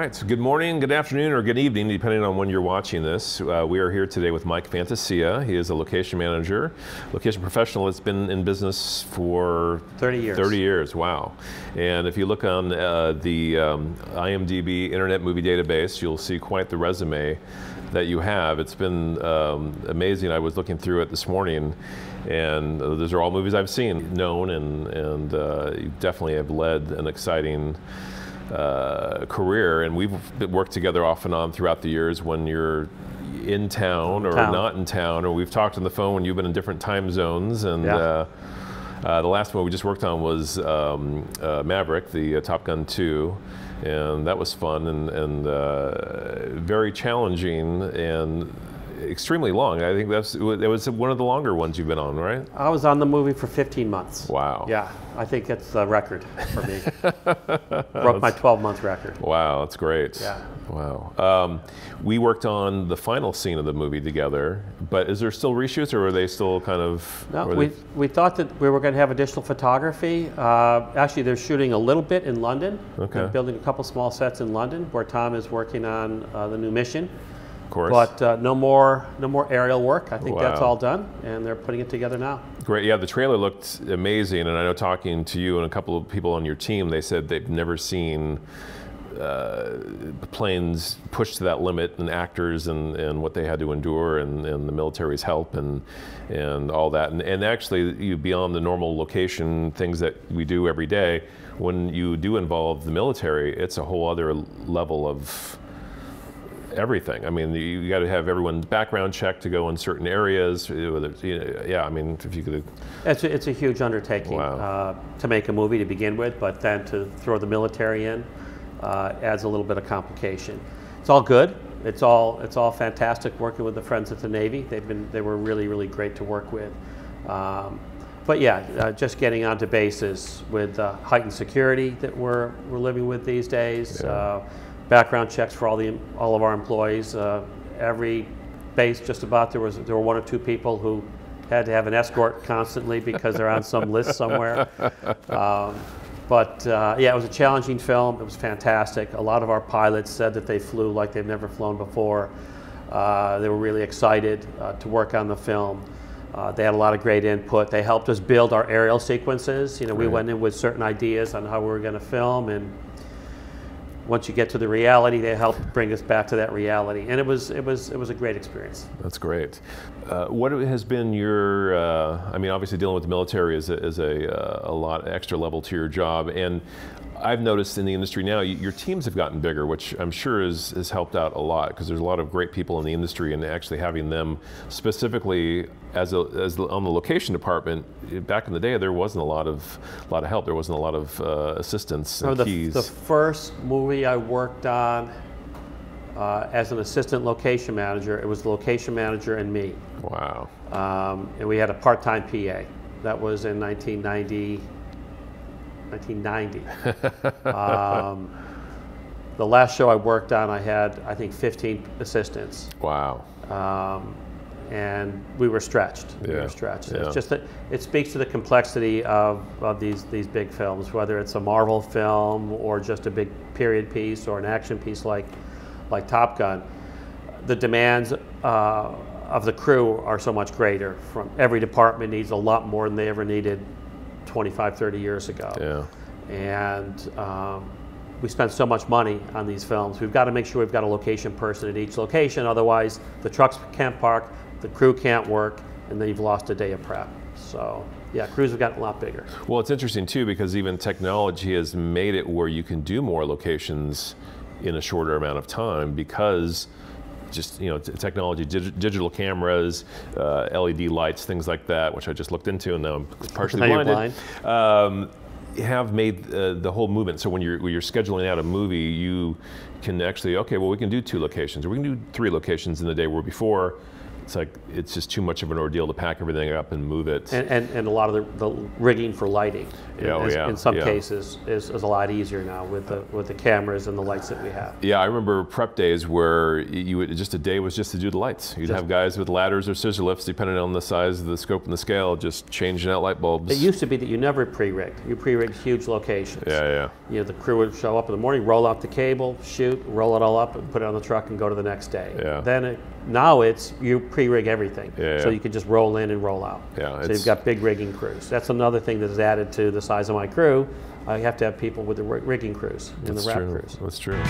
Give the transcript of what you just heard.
right, so good morning, good afternoon, or good evening, depending on when you're watching this. We are here today with Mike Fantasia. He is a location manager, location professional that's been in business for 30 years. 30 years, wow. And if you look on the IMDb Internet Movie Database, you'll see quite the resume that you have. It's been amazing. I was looking through it this morning, and those are all movies I've seen, known, and you definitely have led an exciting career, and we've worked together off and on throughout the years when you're in town or not in town, or we've talked on the phone when you've been in different time zones. And the last one we just worked on was Maverick, the Top Gun 2, and that was fun and very challenging and extremely long. I think it was one of the longer ones you've been on, right? I was on the movie for 15 months. Wow. Yeah, I think it's a record for me. Broke my 12-month record. Wow, that's great. Yeah. Wow. We worked on the final scene of the movie together, but is there still reshoots, or are they still kind of... No, we thought that we were going to have additional photography. Actually, they're shooting a little bit in London. Okay. They're building a couple small sets in London where Tom is working on the new mission. Course. But no more aerial work. I think that's all done, and they're putting it together now. Great. Yeah, the trailer looked amazing, and I know talking to you and a couple of people on your team, they said they've never seen planes pushed to that limit, and actors and what they had to endure, and the military's help and all that. And actually, beyond the normal location things that we do every day, when you do involve the military, it's a whole other level of everything. I mean, you got to have everyone's background checked to go in certain areas. Yeah, I mean, if you could. It's a huge undertaking. Wow. To make a movie to begin with, but then to throw the military in adds a little bit of complication. It's all good. It's all fantastic working with the friends at the Navy. They were really great to work with. But yeah, just getting onto bases with heightened security that we're living with these days. Yeah. Background checks for all of our employees. Every base, just about, there were one or two people who had to have an escort constantly because they're on some list somewhere. But yeah, it was a challenging film. It was fantastic. A lot of our pilots said that they flew like they've never flown before. They were really excited to work on the film. They had a lot of great input. They helped us build our aerial sequences. You know, we went in with certain ideas on how we were going to film, and once you get to the reality, they help bring us back to that reality, and it was a great experience. That's great. What has been your? I mean, obviously dealing with the military is a lot extra level to your job, and I've noticed in the industry now your teams have gotten bigger, which I'm sure has helped out a lot, because there's a lot of great people in the industry, and actually having them specifically as on the location department. Back in the day, there wasn't a lot of help. There wasn't a lot of assistance and keys. The first movie I worked on as an assistant location manager, it was the location manager and me. Wow. And we had a part-time PA. That was in 1990. The last show I worked on, I had, I think, 15 assistants. Wow. And we were stretched. Yeah. We were stretched. Yeah. It's just that it speaks to the complexity of these big films, whether it's a Marvel film or just a big period piece or an action piece like Top Gun. The demands of the crew are so much greater. From every department needs a lot more than they ever needed 25, 30 years ago. Yeah. And we spend so much money on these films. We've got to make sure we've got a location person at each location, otherwise the trucks can't park, the crew can't work, and then you've lost a day of prep. So yeah, crews have gotten a lot bigger. Well, it's interesting too, because even technology has made it where you can do more locations in a shorter amount of time, because just, you know, technology, digital cameras, LED lights, things like that, which I just looked into, and now I'm partially blinded. Have made the whole movement. So when you're scheduling out a movie, you can actually, okay, well, we can do 2 locations, or we can do 3 locations in the day, where before it's just too much of an ordeal to pack everything up and move it. And a lot of the rigging for lighting, in some yeah. cases, is a lot easier now with the cameras and the lights that we have. Yeah, I remember prep days where just a day was just to do the lights. You'd have guys with ladders or scissor lifts, depending on the size of the scope and the scale, just changing out light bulbs. It used to be that you never pre-rigged. You pre-rigged huge locations. Yeah. You know, the crew would show up in the morning, roll out the cable, shoot, roll it all up, and put it on the truck and go to the next day. Yeah. Now it's you pre-rig everything, yeah. so you can just roll in and roll out. Yeah, so you've got big rigging crews. That's another thing that is added to the size of my crew. I have to have people with the rigging crews and the wrap crews. That's true.